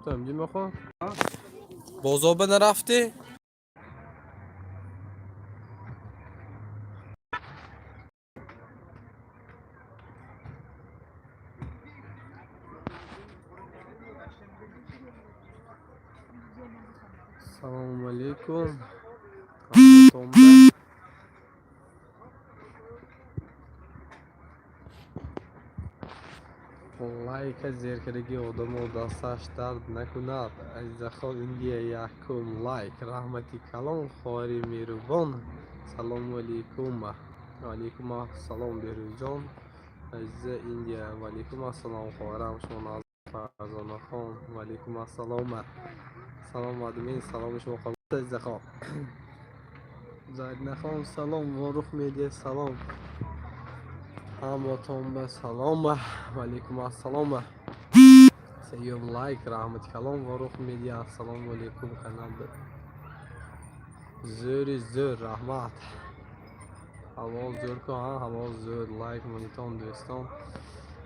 تمام میخوام بازار نرفته. سلام علیکم. لایک زیرکردگی آدم و دستش درد نکند. از داخل ایندیا یکم لایک رحمتی کلام خواهری میروان. سلام علیکم. علیکم السلام بهروز جان از ایندیا. و علیکم السلام خواهرم شما از فرزانه خان. و علیکم السلام. سلام ادمین سلام شما خواهر از داخل زاید نخوام سلام و روح میده سلام همتون به سلام. و علیکم السلام. سیوم لایک رحمت کلام و روح میدی السلام علیکم کنم زوری زور رحمت حواظ زور که ها حواظ زور لایک مونیتون دوستان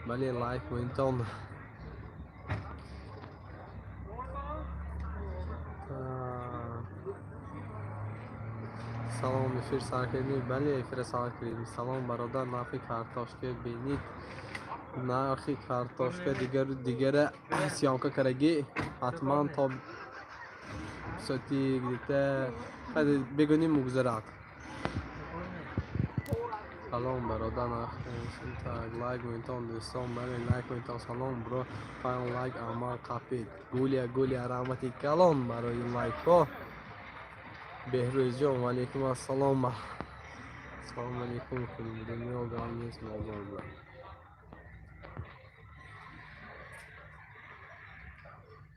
بله لایک مونیتون سلام افیر سر کردیم بله افیر سر کردیم سلام برادر نرخی کارتاشکه بینید نرخی کارتاشکه دیگر سیانکه کرگی حتما تا ساتی گریته بگونیم مگذرات سلام برادر نرخی لایک مونتان دوستان بله لایک مونتان سلام برو پایان لایک عمل قپید گولیا رحمتی کلام برای لایک ها بهروز جان و علیکم السلام. سلام علیکم کنیم دنیا گام نیست موضوع بود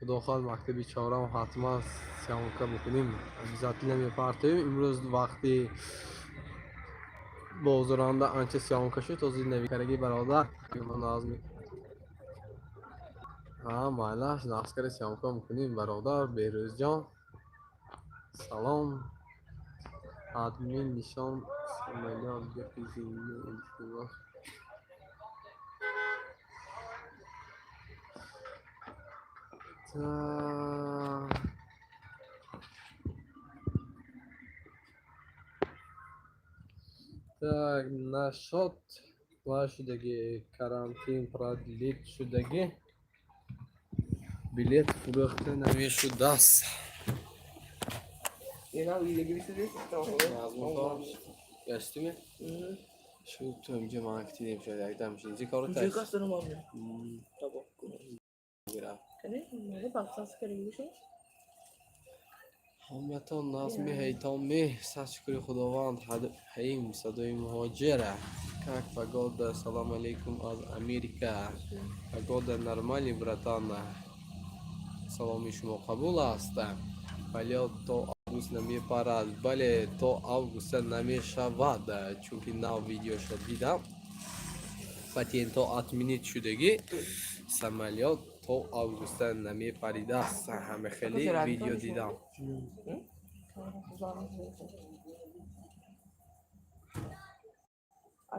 داخل مکتبی چهارم حتما سیامکه بکنیم ذاتی نمیپرتیم امروز وقتی بازرانده آنچه سیامکه شد توضیح نمیکردگی برادر نازمی ها مالاش ناسکر سیامکه بکنیم برادر بهروز جان سلام ادمین نشان سمیلیان بخیزیم так насчет вашей карантин продлит шудаги билет фурахты навешу даст ястими шу то اینجا ما اکتیدیم شده یک دمشین زی کارو تایست Müzik aslanım abi. Tamam. Ne baksan sıkarım bir şey. همتون نازمی هیتامی سشکر خداوند حیم صدای مهاجره کاک پگاد سلام علیکم از امریکا پگاد نرمالی براتان سلامی شما قبول است ولی تو август نمیپرد بله تو август نمیشود چونکه نو ویدیو شد دیدم پاتین تو اتمینیت شدگی سمالیات تو август نمیپریده است همه خیلی ویدیو دیدم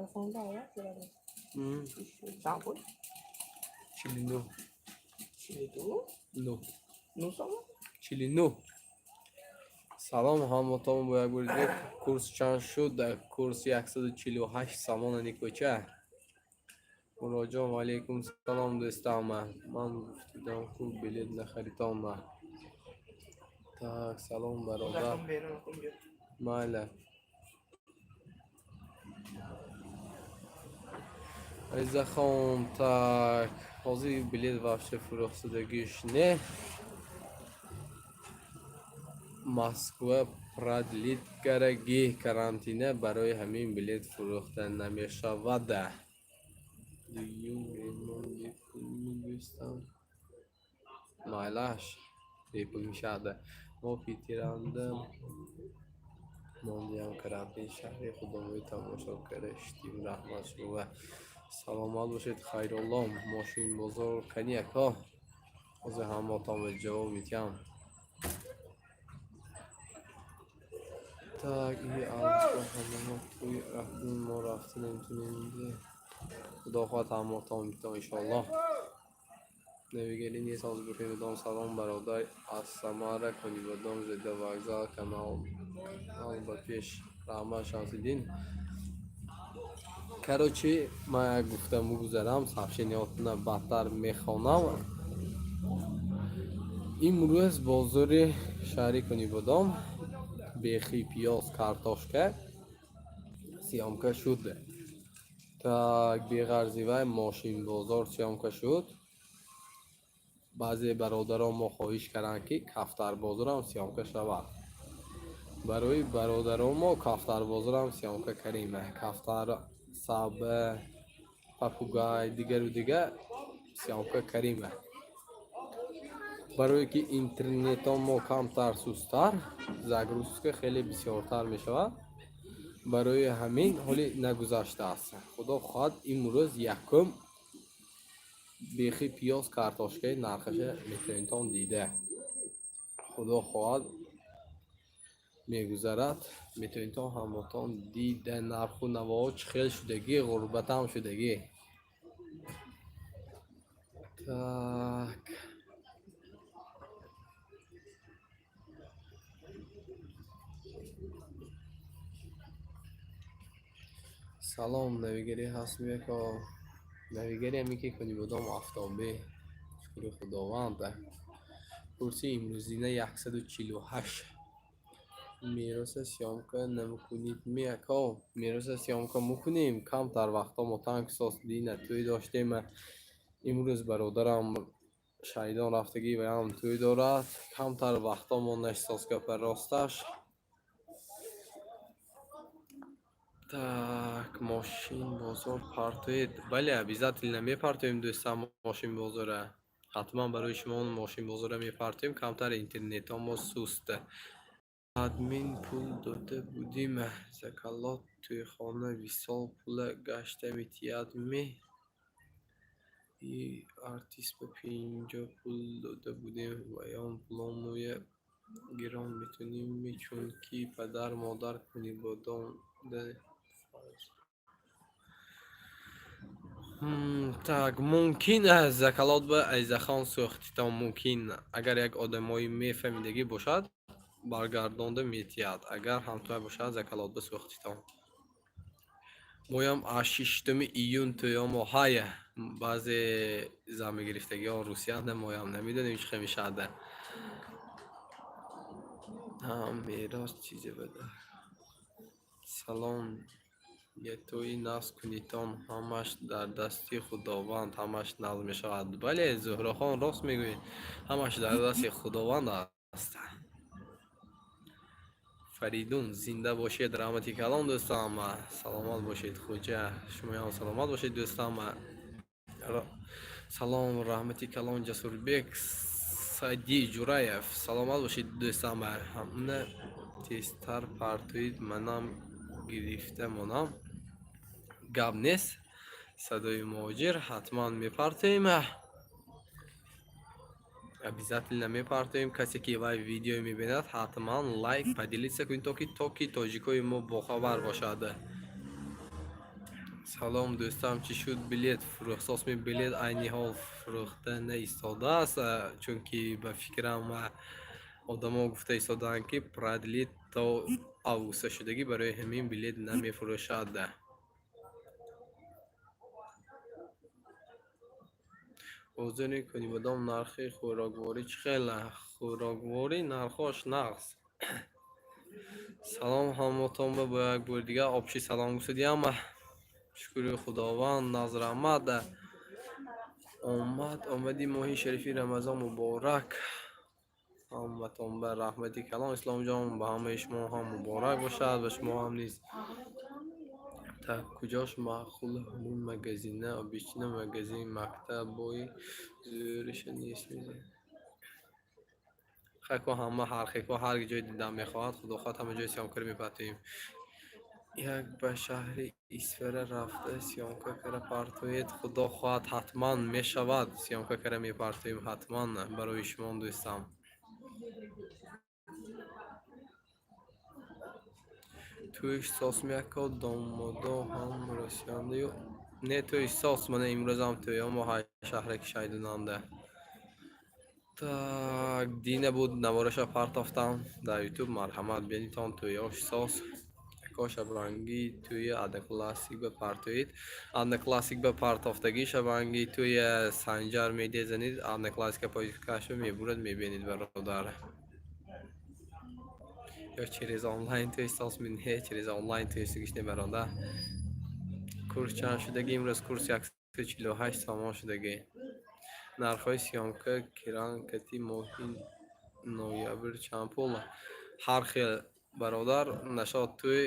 iPhone'da ya. Sample. Chili no. Chili do? No. No sama? Chili no. سلام هموطن با یک بار کورس چند شد کورس 148 سامان نیکوچه مراجعه و علیکم سلام دوستان من گفتیدم خوب بلیت نخریدم tak سلام برادر ماله ایزا خان tak حاضی بلیت وفشه فروخته نه مسکو پردلیت کرگی کرانتینه برای همین بلیت فروخته نمیشود مایلاش ریپل میشده ما پیتیرانده ماندیم کرانتین شهری خداوی تماشا کرشتیم رحمت شما سلامت باشید خیرالله ماشین بزرگ کنیک ها از همه تام جواب میتیم так и алкоголь توی رفتیم ما رفتیم نمیتونیم خدا خواهد همه تا میتونم انشالله نویگری نیست از بخیردام سلام برادر از سماره کنی بدام زده وگزال کانال با پیش رحمه شمسیدین. короче من یک گفتم بگذارم سبشینیاتنا بدتر میخوانم. امروز بازار شهری کنی بدام بیخی پیاز کارتошка سیامکا شده. так بیغرزیوه ماشین بازار سیامکا شد. بعضی برادران ما خواهش کردند که کفتر بازار هم سیامکا شود. برای برادران ما کفتر بازار هم سیامکا کردیم. کفتر سبه پاپوگای دیگر و دیگر سیامکا کردیم. برای که اینترنت ما کمتر سوستر زاگرузка خیلی بسیارتر می شود. برای همین حالی نگذشته است. خدا خواهد امروز یکم بیخی پیاز کارتошка نرخش میتونید دیده. خدا خواهد میگذرد میتونید همتون دیده نرخ و نوا چخیل شدگی غربت هم شدگی. так سلام نویگری هست میکا نویگری همی که کنی بودم آفتابی شکر خداوند. پرسی امروزینه 148 میراث سیامکا نمیکنید میکا میراث سیامکا میکنیم. کم تر وقتا ما تانک ساس دینه توی داشتیم. امروز برادرم شهیدان رفتگی و هم توی دارد. کم تر وقتا ما نشساس گپ راستش. так ماشین بازار پرتوید. بله обязательно میپرتویم دوستان ماشین بازاره. حتما برای شما اون ماشین بازاره میپرتویم. کمتر اینترنت ها ما سوسته. ادمین پول داده بودیم زکالات توی خانه 20 سال پول گشته میتید می ارتیست به 50 پول داده بودیم و یا پولانوی گران میتونیم می چون کی پدر مادر کنی بادام ده. так мумкин аст закалот ба айзахон сӯхтитон мумкин агар як одамои мефаҳмидагӣ бошад баргардонда метиҳад. агар ҳамтоя бошад закалот ба сӯхтитон моям аз 6 июн тӯёмо ҳая баъзе замегирифтагиҳо русияда моям намедонем чӣ мешавад. мерос чизе бада салом یتوی نفس کنیتان همش در دستی خداوند همش نازل می شود. بله زهره خان راست میگوید همش در دست خداوند است. فریدون زنده باشید رحمتی کلام دوستان سلامت باشید خوجه شما هم سلامت باشید دوستان سلام رحمتی کلام جسوربек سعدی جوراев سلامت باشید دوستان همه تیزتر پرتوید منم گرفته مونم گپ نیست صدای مهاجر حتما میپرتیم. обязательно میپرتیم. کسی که وای ویدیو میبیند حتما لایک поделиться کنید تا که تاجیکای ما باخبر باشد. سلام دوستان چی شد بلیت فروختاس می بلیت عینی حال فروخته نایستاده است چون که به فکرم آدما گفته ایستادن که پردلیت تا اوسته شدگی برای همین بلیت نمیفروشد. بازار کنی بدام نرخ خوراکواری چخیله خوراکواری نرخاش نقص. سلام همتون با یک بار دیگه آبشی سلام گفتیم. شکر خداوند نظر آمدی ماهی شریفی رمضان مبارک همتون به رحمتی کلام اسلام جان به همه شما هم مبارک باشد و شما هم نیز. تا کجاش معقول همون مگزینه بیشتر مگزین مکتب بای زورش نیست میزه خیلی همه هر خیلی هر جای دیدم میخواد خدا خواهد همه جای سیامکار میپتیم. یک به شهر اسفره رفته سیامکا کره پرتوید خدا خواهد حتما میشود سیامکا کره میپرتویم حتما برای شما دوستم. توی احساس میکرد دامادا هم رسیانده نه توی احساس من امروز هم توی ما های شهر که شایدوننده Так, Дина بود نوارش پرتافتم در یوتیوب. مرحمت بینیتان توی آش ساس کاش شبرنگی توی اد کلاسیک به پرتوید. اد کلاسیک به پرتافتگی شبرنگی توی سنجر میدی زنید. اد کلاسیک پای کشو میبرد میبینید برادر. یا چیز آنلاین توی ساس منه چیز آنلاین توی سگشت برادر. کورس چند شدگی امروز کورس 148 تمام شدگی. нархҳои сёмка кранкати моҳи ноябр чанд пула? Ҳар хел бародар нашод туи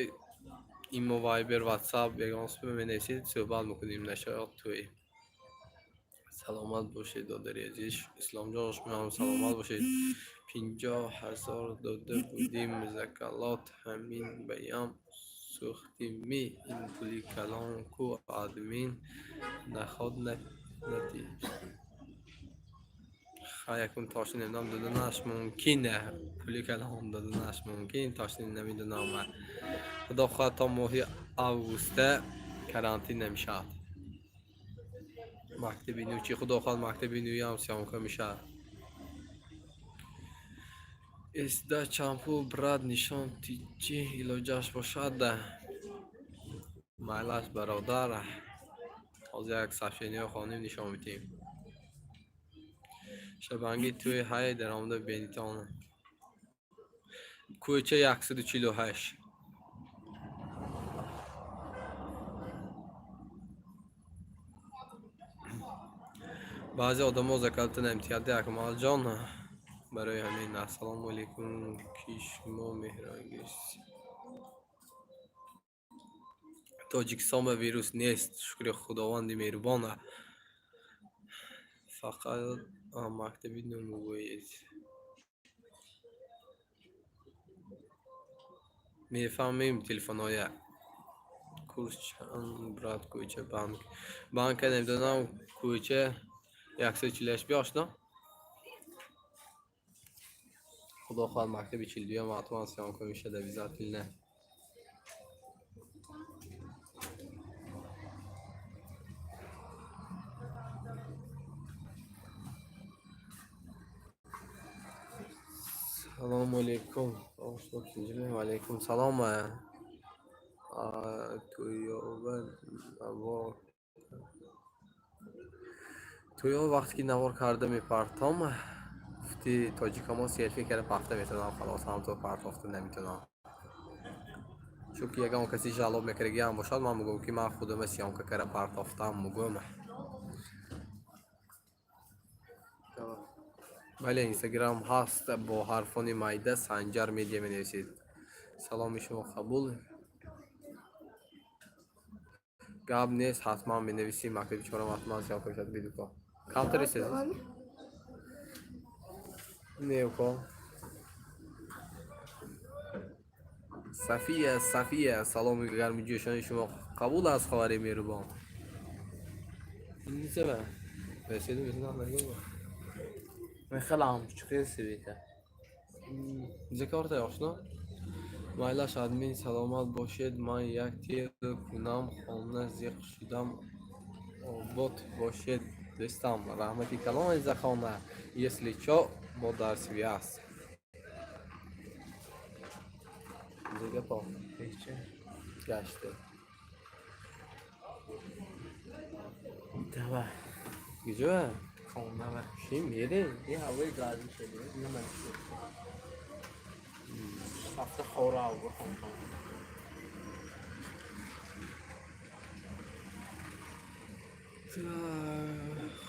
имо вайбер ватсап ягон сӯҳбат менависед сӯҳбат мекунем. нашод туи саломат бошед додари азиз исломҷон шумам саломат бошед. 50,000 дода будим закалот ҳамин баям сӯхти ми ин пули калон ку админ наход нати якун тошин нمیدونم دادنش ممکنه پولی کلام دادنش ممکن تاشین نمیدونم خدا خواهد تا ماه آگوست کرانتین نمیشه. مکتب نوچی خدا خواهد مکتب نوی هم سیامکه میشه. اسده چمپو براد نشان تیچی ایلاجش باشد مایلش برادر از یک صفحه خانم نشان میتیم. شبانگی توی های درآمد بینیتان کوچه 148. بعضی آدم ها زکالت نمیتیاد اکمال جان برای همین. السلام علیکم کشما مهرانگیز تاجیکستان به ویروس نیست شکر خداوند مهربان. فقط مکتبی نموگویید میفهمیم تلفن های کورس چند براد کوچه بانک نمیدونم کوچه 148 بیاشنا خدا خواهد مکتب 42 هم حتما سیام که میشه دویزت نه. سلام علیکم و علیکم سلام. توی وقتی که نوار کرده میپرتام گفتی تاجیکاما سیلفی کرده پخته میتونم خلاص هم تو پرتافته نمیتونم چون که یکم کسی جلاب میکرگی هم باشد من میگم که من خودم سیام که کرده پرتافتم میگم. ولی اینستاگرام هست با حرفان مایده سنجر میدیا مینویسید. سلام شما قبول گاب نیست حتما مینویسید مکتب چهارم حتما سیام که شد بیدو کن کم ترسید نیو کن صفیه سلام گرمی جوشان شما قبول از خبری میروبان این نیسته من رسیدم میتونم نگم میخلام چخیر سویته ذکرت آشنا مایلش ادمین سلامت باشید. من یک تیر کنم خانه زیق شدم آباد باشید دوستم رحمتی کلام از خانه یسلی چا با درسوی است دیگه پا گشته دوا گجوه خونه و چی میری؟ یه هوای گازی شده نمید شد هفته خوره آو بخون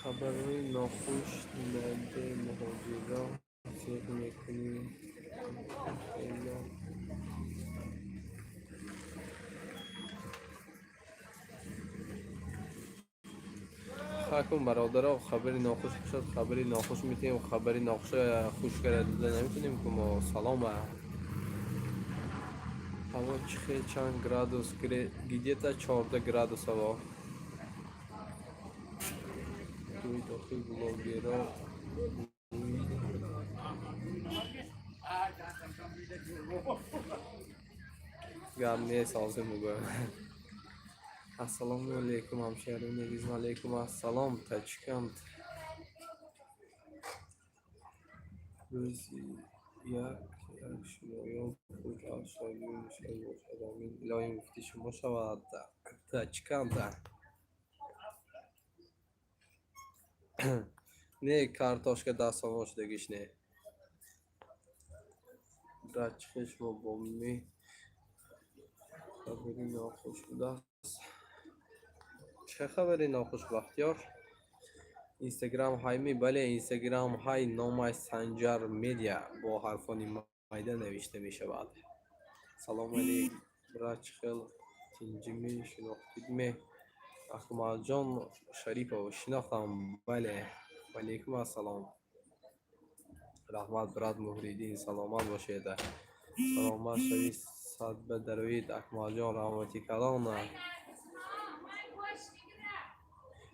خبرهای ناخوش نده مهاجران سیغ میکنیم خواهکم برادر خبری ناخوش باشد خبری ناخوش میتونیم خبری ناخوش خوش کرده نمیتونیم که ما سلام هوا چخه چند گرادوس گیدیتا 14 گرادوس هوا توی داخل بلاگیرا گرم نیست آزم میگویم. السلام علیکم همشهرون عزیز. علیکم السلام تاجیکند روزی یک شمایان بود آشایی میشه باشد آمین الهی مفتی شما شود تا چکم تا نه کارتاشka دست آماش دگیش نه رچخش ما بومی خبری ناخوش بوده است چه خبری ناخوش بختیار اینستاگرام های می بله اینستاگرام های نام سنجر میدیا با حرفان مایده نوشته می شود سلام علیکم رچخل تنجمی شناختید می اکمال جان شریف شناختم بله وعلیکم السلام رحمت براد مهریدین سلامت باشید سلامت شوید صد بدروید اکمال جان رحمتی کلام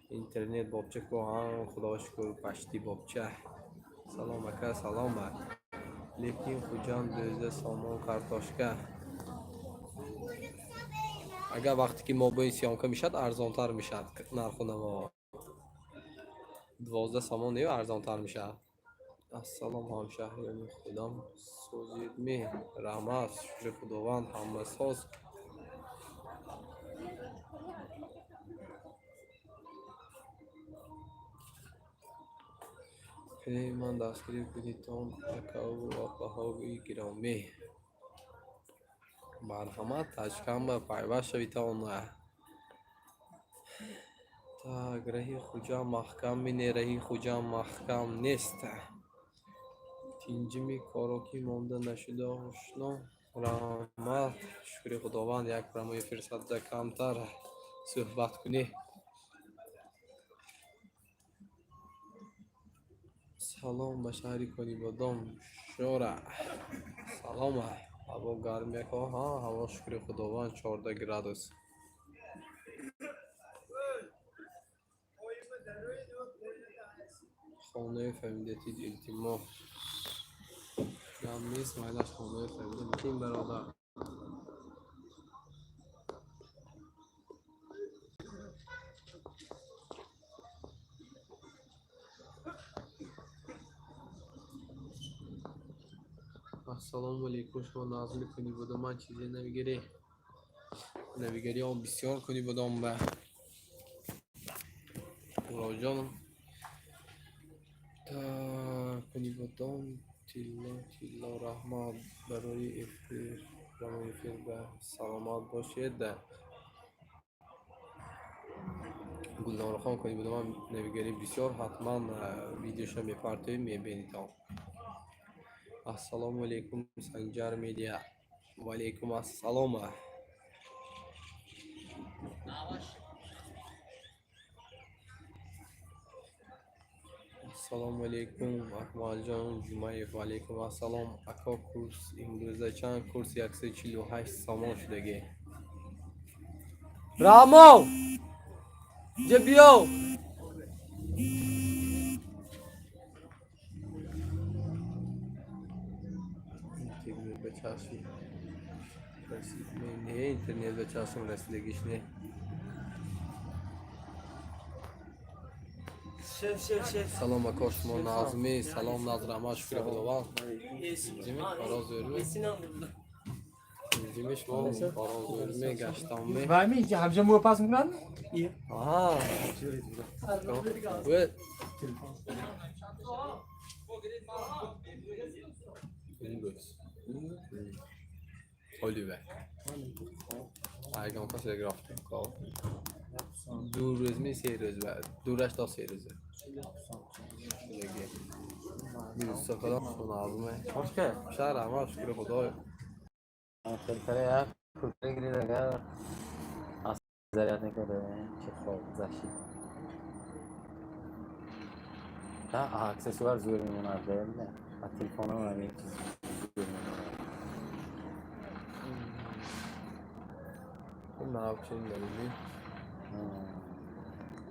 اینترنت بابچه کو ها خدا شکر پشتی بابچه سلام اکا سلام لیکن خوجان دوزه سامان کارتاشکا اگر وقتی که موبایل سیامکا میشد ارزانتر میشد نرخ ما 12 سامان نیو ارزانتر میشه السلام همشهریان خودم سوزید می رحمت شکر خداوند همه ساز کنی من دستگیری کنیتان اکاو و بهاوی گرامی مرحمت تشکم به پایبه شویتان تا رهی خوجا محکم می رهی خوجا محکم نیست تینجمی کاروکی مانده نشده آشنا رحمت شکر خداوند یک برمای فرصت ده کمتر صحبت کنی سلام به شهری کنی بادام شورا سلام هوا گرم یک ها هوا شکر خداوند 14 گرادوس خانه فهمیدتید التیما هم نیست مایلش خانه فهمیدتیم برادر السلام علیکم شما نازل کنی بودم من چیزی نویگری هم بسیار کنی بودم به راجان تا کنی بودم تیلا رحمت برای افیر به سلامت باشید گلنار خان کنی بودم نویگری بسیار حتما ویدیوش میپرتوی میبینید السلام علیکم سنجر میدیا و علیکم السلام السلام علیکم اکمال جان جمعه و علیکم السلام اکا کورس امروزه چند کورس 148 سامان شدگی رامو جبیو اینترنت به چشم رسید نه اینترنت به چشم رسیدگیش نه سلام اکا شما نازمی سلام نظرما شکر خداوند جیمی فراز ورمی جیمی شما فراز ورمی گشتم می وای که همچه مو پاس میکنن؟ آها وید Oliver. Aygan telegrafta kal. دو روز می 3 روز بعد دورش تا 3 روزه میرسه سفرم سون عظمه خوش که؟ شهر همه شکر خدا فلفله یا فلفله گیری نگر از زریعت نکرده چه خواب زشی تا اکسسوار زور میموند به نه از تلفون هم همین چیز زور میموند این ناوچین داریم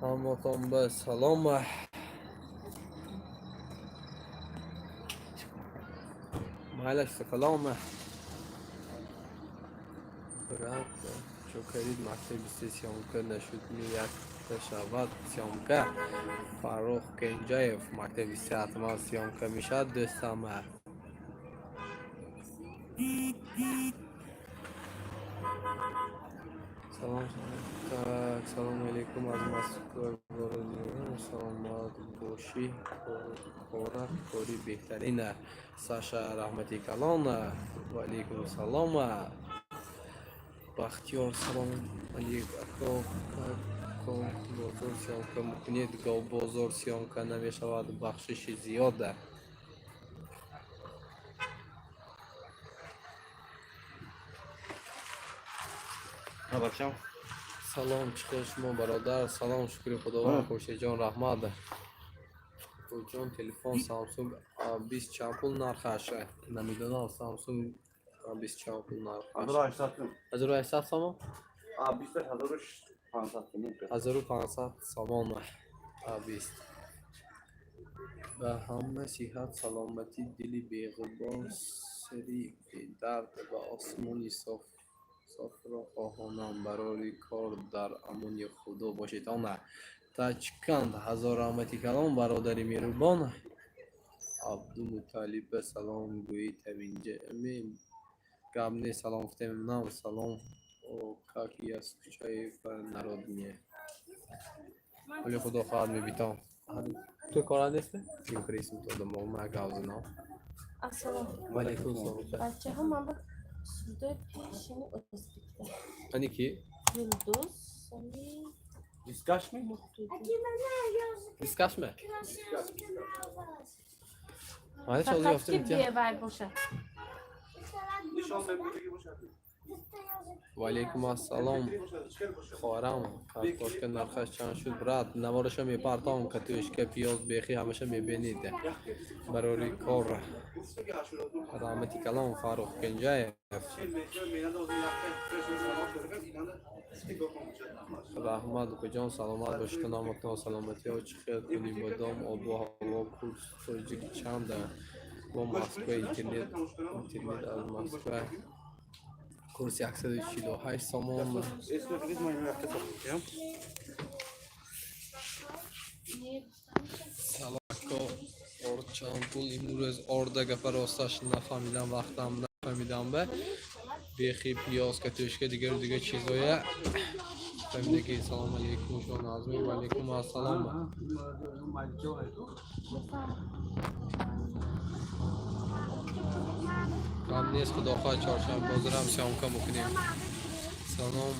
همتون به سلام محلش سلام برات شو کرید مکتب استیسیون که نشد میاد گرفته شود سیامکه فاروق کنجاєв مکتبی صحتمند سیامکه میشد دوستم. سلام tak سلام علیکم از مسکو سلامت باشی خوراک خوری بهترینه ساشا رحمتی کلان و علیکم سلام بختیار سلام علیکم بازار سیامکه میکنید گاه بازار سیامکه نمیشود بخشش زیاده. بخشم سلام چطور شما برادر؟ سلام شکر خداوند. خورشید جان رحمت. جان تلفن سامسونگ 20 چمپول نرخش نمیدونم. سامسونگ 20 چمپول نرخش 1800 سامان 1500 سامان 20 به همه صحت سلامتی دلی بی‌غبار سری درد و آسمانی صاف را خواهانم برای کار در امان خدا باشید. آنه تاچکند هزار رحمتی کلام برادری میروبان عبدالمطلب سلام گویی توینجا امین گبنی سلام فتیم نام سلام او کاکی از کچای پر народнее ولی خدا خواهد میبیتم. تو کار نیستی؟ این پریسم تو دم ما گاوزنا. السلام و علیکم السلام. بچه ها من سوده پیشین ازبکته Hani ki? Yıldız Sami Diskaç mı? Muhtudi Diskaç mı? Hadi çalıyor Fakat yaptım ki ya. bir ver boşa و علیکم السلام خواهرم کارتاش که نرخش چند شد برات نوارشو میپرتام که توش که پیاز بیخی همشه میبینید برای کار رحمتی کلام فاروق کنجاєв رحمت کجان سلامت باشید نامتون سلامتی ها چخیر کنی بدام آب و هوا کورس توجیک چنده با مسکو اینترنت از مسکو کورس 148 سامان سلاکو چند پول امروز آرده گفت راستش نفهمیدم وقتم نفهمیدم به بیخی پیاز که توش که دیگه چیزایه فهمیده. سلام علیکم شما نازمی و علیکم السلام. هم نیست که داخل چهارشنبه بازارم سیامکه بکنیم. سلام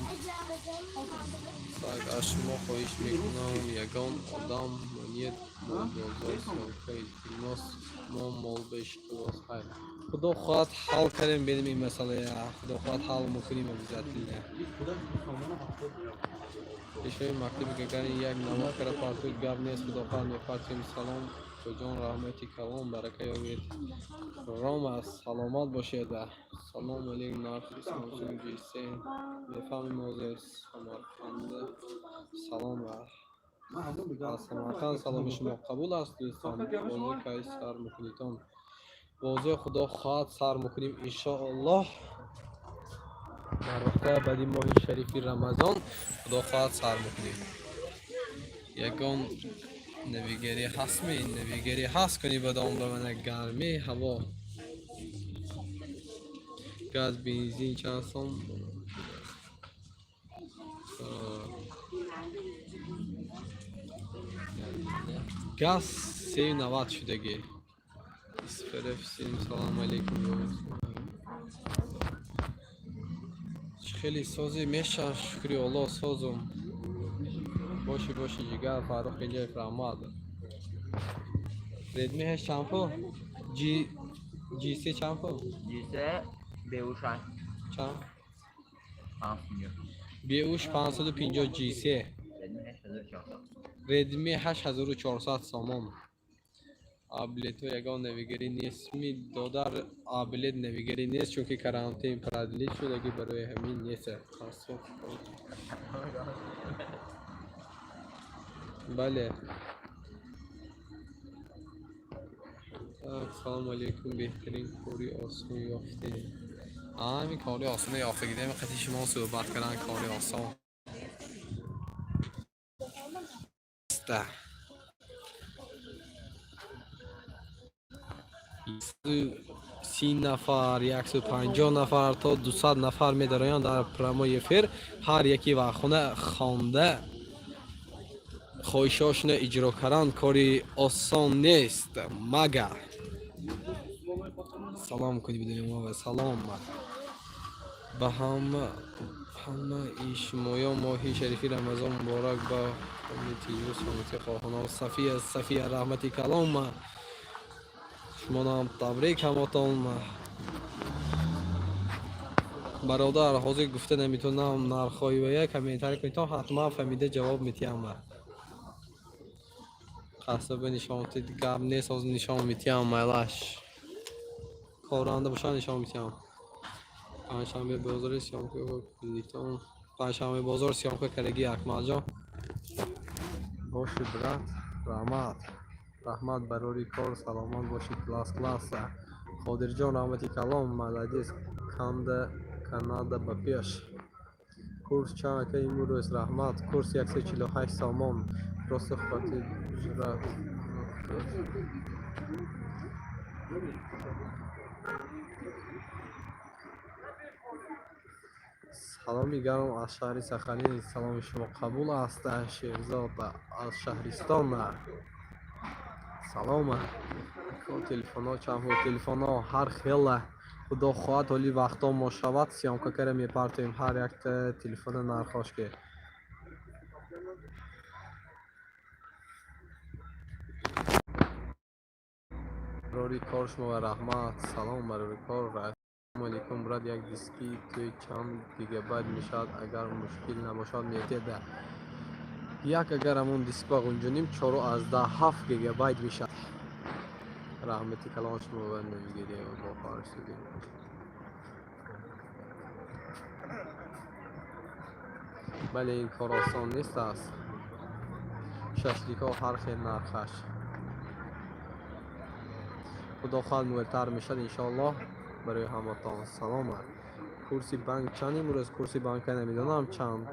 از شما خواهش میکنم یگان آدم منید با بازار سیامکه التماس ما مال بهش باز خیر خدا خواهد حل کنیم بینیم این مسئله خدا خواهد حل میکنیم بزرگیه اشای مکتبی که کنی یک نماز کرده پارتوی گاب نیست خدا خواهد میپرسیم. سلام جان رحمتی کلام برکه یابید رام از سلامت باشید. سلام علیکم نرخی سامسونگ جی3 میفهمی موضوع سمرقند سلام از سمرقند سلام شما قبول است دوستان بازی که سر میکنیتان بازی خدا خواهد سر میکنیم انشاءالله در وقت بعدی ماه شریفی رمضان خدا خواهد سر میکنیم. یگان نویگری هست نویگری هست کنی بدام به من گرمی هوا گاز بنزین چند سوم گاز 390 شدگی اسفرفسین. سلام علیکم خیلی سازی میشه شکری الله سازم باشی جگر فاروق اینجا فراماد ردمی هست چمپو جی سی چمپو Yüzde Beuşay. چند 5 milyon. بیوش 550 جی سی Benim 8400. ردمی 8400 سامان ابلیت و یگان نویگری نیست می دادر ابلیت نویگری نیست چون که کرانتین پرادلیت شده برای همین نیست. بله سلام علیکم بهترین کاری آسان یافته همین کاری آسان یافته گیده قطعی شما صحبت کردن کاری آسان نیست. 30 نفر 150 نفر تا 200 نفر می‌دارند در پرامای فیر. هر یکی و خونه خوانده خواهشاشون اجرا کردن کاری آسان نیست. مگه سلام کنی بدونیم ما و سلام به همه شمایا ماهی شریفی رمضان مبارک به امیتی یوسف امیتی خواهانا و صفیه رحمتی کلام شما نام تبریک هماتان. برادر حاضر گفته نمیتونم نرخوایی و یک کمیتر کنی تا حتما فهمیده جواب میتیم. قصب نشان تید گب نیست از نشان میتیم مایلاش کارانده باشن نشان میتیم. پنجشنبه بازار سیام که دیکتان پنجشنبه بازار سیام که کرگی اکمال جان باشی برات رحمت براری کار سلامت باشی کلاس خادر جان رحمتی کلام ملدیس کانادا با پیش کورس چند که این روز رحمت کورس 148 سامان راست خاطر جرات سلامی گرم از شهر سخنی سلام شما قبول است. شهرزاد از شهرستان سلام. تلفن چند تلفن هر خیلی خدا خواهد حالی وقتا ما شود سیام که کرم میپرتیم هر یک تلفن نرخواش که براری کار شما و رحمت سلام براری کار. السلام علیکم براد یک دیسکی توی چند گیگابایت میشد اگر مشکل نباشد میتید یک اگر همون دیسک با گنجونیم 4 از 7 گیگابایت میشد. رحمتی کلام شما و نمیگیری و با فارسی دیم بله این کار آسان نیست است. ششلیکا هر خیلی نرخش خدا خواهد مولتر میشد انشاءالله برای همتان. سلام. کورسی بانک چند امروز کورسی بانک نمیدونم چند.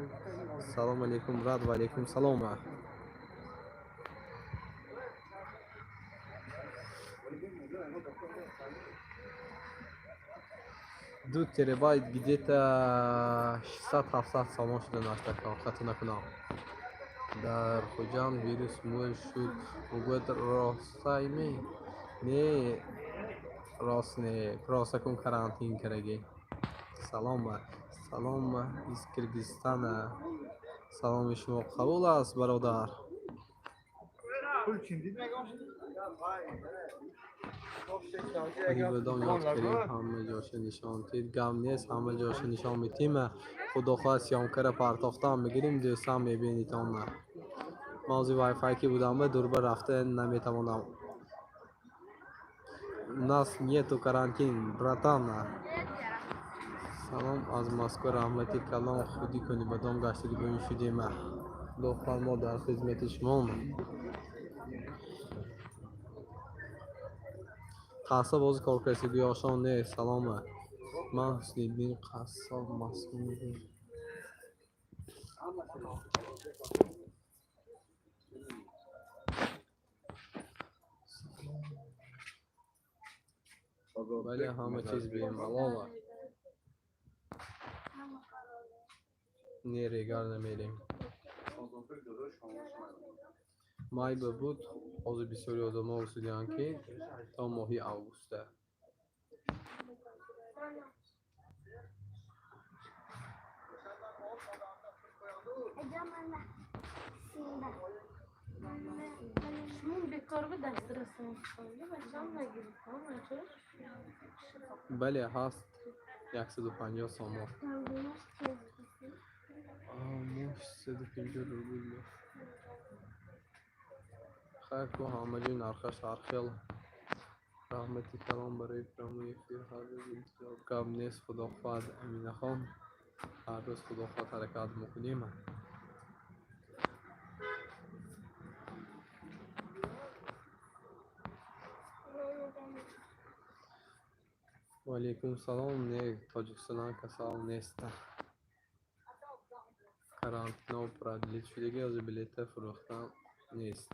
سلام علیکم راد و علیکم سلام. دو تریبایت گیدیت 600-700 سامان شده نشتکان خطا نکنم در خوجان ویروس موی شد و بود راستایمی نه راست نه راست کن کرانتین کرگی. سلام از کرگستان سلام شما قبول است برادر. بدان یاد کریم همه جاش نشان تید گم نیست همه جاش نشان میتیم. خدا خواهد سیام کره پرتاخته میگیریم دوستان میبینید آن موضوع وای فای که بودم دور بر رفته نمیتوانم ناس نیت و کرانتین براتان. سلام از مسکو رحمتی کلام خودی کنی بدان گشتی ببین شدیم لطفا ما در خدمت شما. قصاب باز کار کسی آسان نیست. سلام من حسنیدین قصاب مسئول ولی همه چیز بیم علاوه نیریگر نمیریم. مای بود از بسیاری آدم ها وسیدیان که تا ماهی آگوسته بله هست 150 سامان موش 150 روبل خیر که همه جای نرخش هرخیل رحمتی کلام برای پراموی فیر هر روز انتظار کم نیست. خدا خواهد امین خان هر روز خدا خواهد حرکت میکنیم. و علیکم سلام. نه تاجیکستان کسال نیست کرانتینا و پرادلیت شدگی از بلیت فروختن نیست.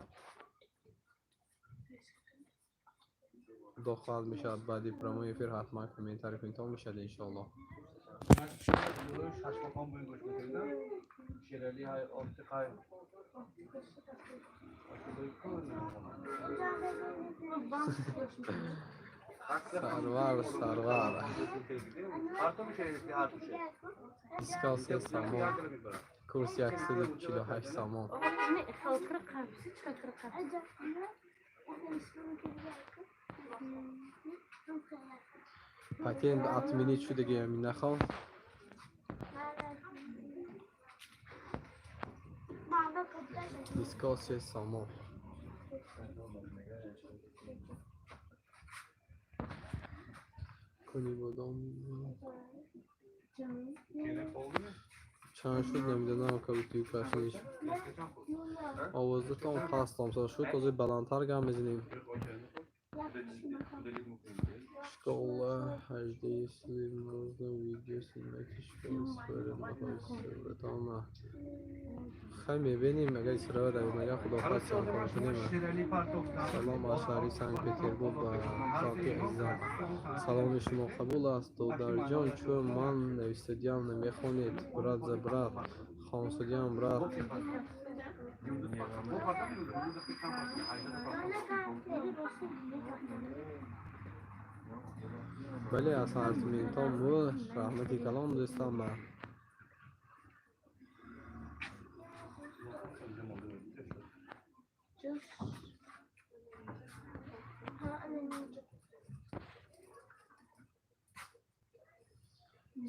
داخل میشد بعدی پراموی فیر حتما کامنتاری کنید میشد انشالله. سرور دیسکاس سامان کورس 148 سامان پاتین اتمینی شده که می نخوام دیسکاس سامان کنی بودم چند شد نمیدونم که توی کشنیش آوازه تا اون پس تامسا شد تازه بلندتر گم بزنیم شکل 18 سلیم روزه ویدیو سیمتی شکل سفره بخواه سفرتانه خیلی میبینیم اگر سرور روید مگه خدا خواست هم کنیم سلام اشاری سنگ پتربورگ و خاکی عزیزم سلام شما قبول است دودر جان چون من نویستدیم نمیخونید برات زبرات خانسدیم برات بله از ارتمینتان بود رحمتی کلام دوستم من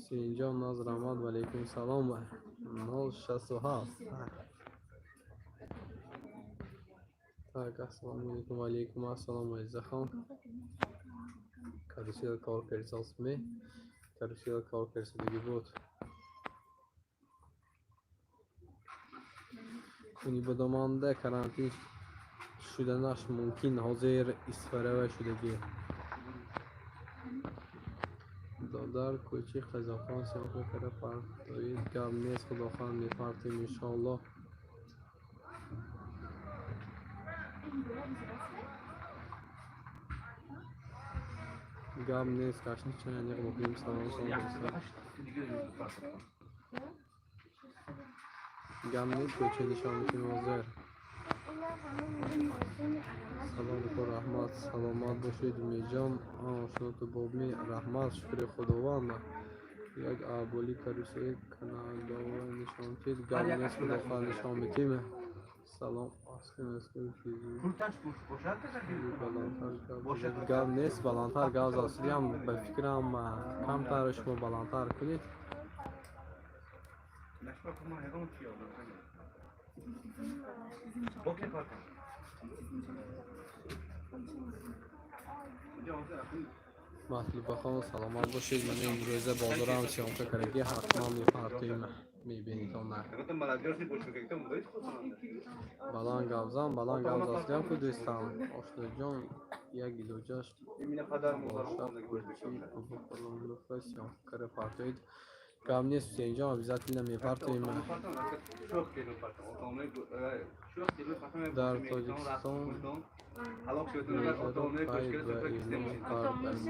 سینجا ناظر احمد و علیکم سلام 067 tak assalamualaikum وعلیکم السلام عزیز خان کارشیل کار کرساس می کارشیل کار کرسیدگی بود کنی بدمانده کرانتین شدنش ممکن حاضر استفاده شدگی دادر کوچی خزافان سیاقه کرده پرتایید گم نیست خداخواه میپرتیم انشاءالله گم نیست کشنی چند یک مقیم سلام گم نیست کوچی نشان میکنیم حاضر سلام بکن رحمت سلامت باشید میجان شما تو بابمی رحمت شکر خداوند یک عبالی کروسی کننده و نشان کید گم نیست خداوند نشان میتیم سلام گم نیست بلندتر گاز اصلی هم به فکرم کمتر شما بلندتر کنید مطلوب خان سلامت باشید من امروزه بازارم سیامکه کرگی حتما میپرتیم میبینید اون نه بلان گوزم بلان گوز اصلی هم که دوستم آشنا جان یک گیلوجاش باشد کلچی بکنم گروفه سیامکه کره پرتوید گم نیست اینجا عویزت نمیپرتیم در تاجیکستان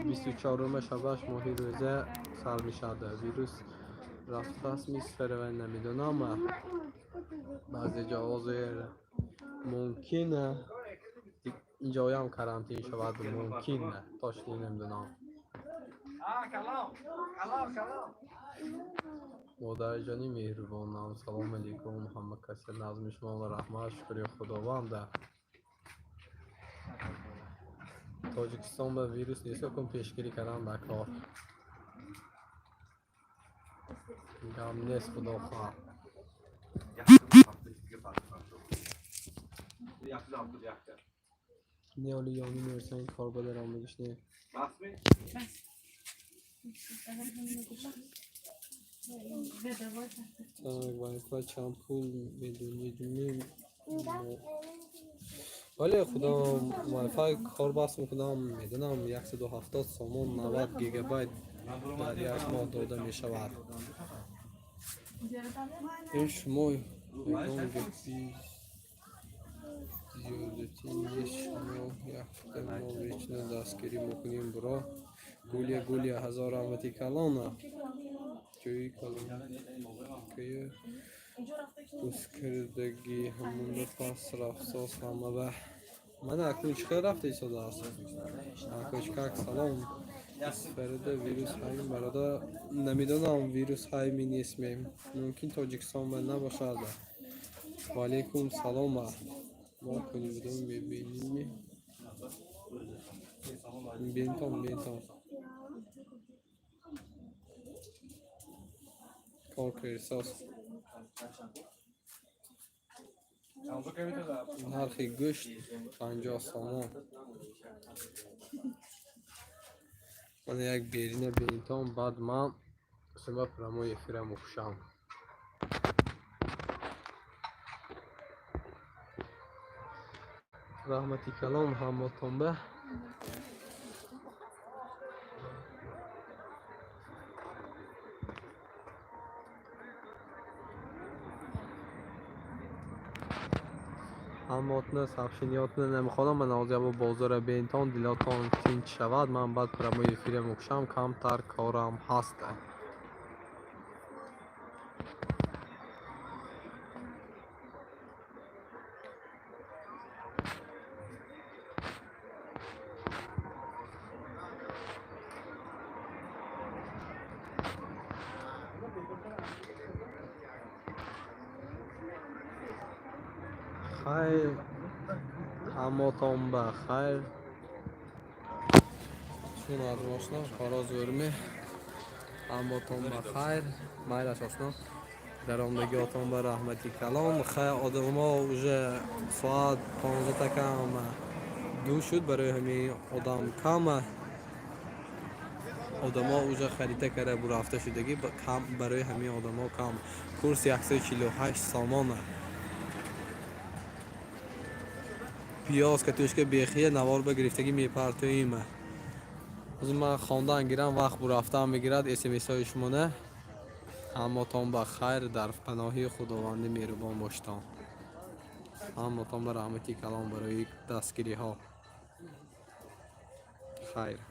24 شبش ماهی روزه سر می شده ویروس رفت پس می سفره و نمیدونم بعضی جوازه ممکنه اینجا هم کرانتین شود ممکنه تاشتی نمیدونم مادر جانی مهربانم سلام علیکم محمد کسر نظم شما و رحمت شکر خداونده تاجیکستان به ویروس نیست کن پیشگیری کردن به کار گم نیست خدا خواه نیالی یانی میرسن کار بدرم میگشنه وایفای چند پول میدونید ولی خدا وایفای کار بس میکنم میدونم 170 سومون 90 گیگابایت در یک ماه داده میشود این شما زیادتی نیست شما یک هفته ما ویچنه دستگیری میکنیم برا گولیا هزار رحمتی کلانه جویی کلانه که دوست کردگی همون پس رفت همه به من اکنون چقدر رفته ایساده هست اکنون سلام فرده ویروس های برادر نمیدونم ویروس های می نیست ممکن تاجیکستان من نباشد و علیکم سلام ما کنیم بدون ببینیم بینتان کار کرساس نرخی گوشت 50 سامان من یک بیرینه بینتان بعد من سبب رمای فرم خوشم رحمتی کلام هماتون به هماتون سفشینیاتون نمیخوادم من آزیا با بازار بینتان دیلاتان تینچ شود من بعد پرمای فرم خوشم کمتر کارم هسته خیر هماتون بخیر چون از ماشنا کارا زورمه هماتون بخیر مایلش آسنا در آمدگیاتون به رحمتی کلام خیر آدم ها اوجه ساعت 15 کم دو شد برای همین آدم کم آدم ها اوجه خریده کرده برو هفته شدگی کم برای همین آدم ها کم کورس 148 سامانه پیاز که توش که بیخیه نوار به گرفتگی میپرتویمه از من خواندن گیرم وقت برو هفته هم میگیرد اسمس های شما نه هماتون بخیر در پناهی خداوند مهربان باشتان هماتون به رحمتی کلام برای دستگیری ها خیر